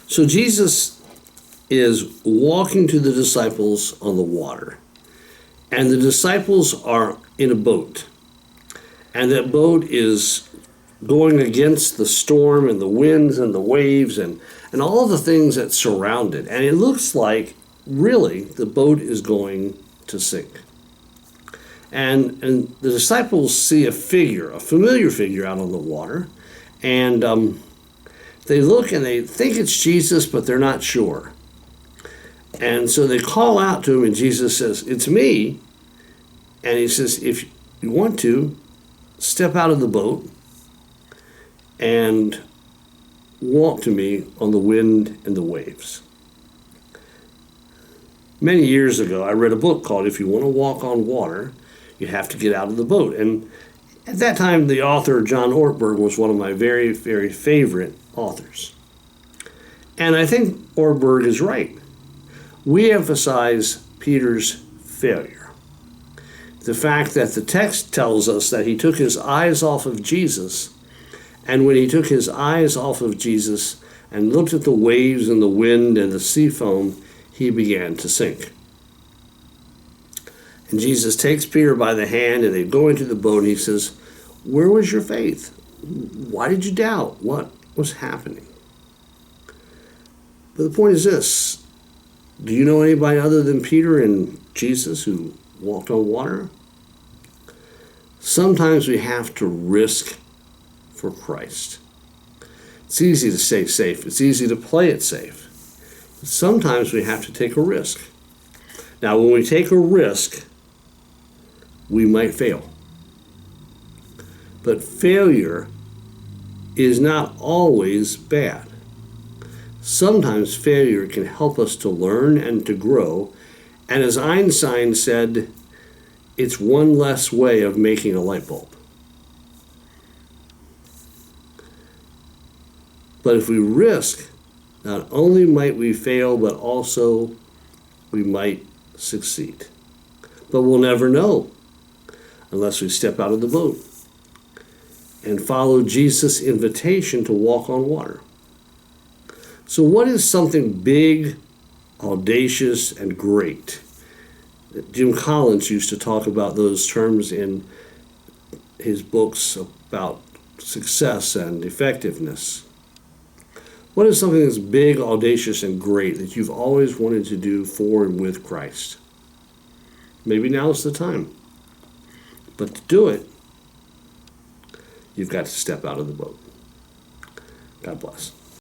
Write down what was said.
So Jesus is walking to the disciples on the water. And the disciples are in a boat. And that boat is going against the storm and the winds and the waves and all the things that surround it. And it looks like, really, the boat is going to sink. And the disciples see a figure, a familiar figure out on the water. And they look and they think it's Jesus, but they're not sure. And so they call out to him, and Jesus says, "It's me." And he says, "If you want to, step out of the boat and walk to me on the wind and the waves." Many years ago, I read a book called "If You Want to Walk on Water, You Have to Get Out of the Boat." And at that time, the author, John Ortberg, was one of my very, very favorite authors. And I think Ortberg is right. We emphasize Peter's failure. The fact that the text tells us that he took his eyes off of Jesus, and when he took his eyes off of Jesus and looked at the waves and the wind and the sea foam, he began to sink. And Jesus takes Peter by the hand, and they go into the boat, and he says, "Where was your faith? Why did you doubt? What was happening?" But the point is this: do you know anybody other than Peter and Jesus who walked on water? Sometimes we have to risk for Christ. It's easy to stay safe. It's easy to play it safe. But sometimes we have to take a risk. Now, when we take a risk, we might fail. But failure is not always bad. Sometimes failure can help us to learn and to grow. And as Einstein said, it's one less way of making a light bulb. But if we risk, not only might we fail, but also we might succeed. But we'll never know unless we step out of the boat and follow Jesus' invitation to walk on water. So what is something big, audacious, and great? Jim Collins used to talk about those terms in his books about success and effectiveness. What is something that's big, audacious, and great that you've always wanted to do for and with Christ? Maybe now's the time. But to do it, you've got to step out of the boat. God bless.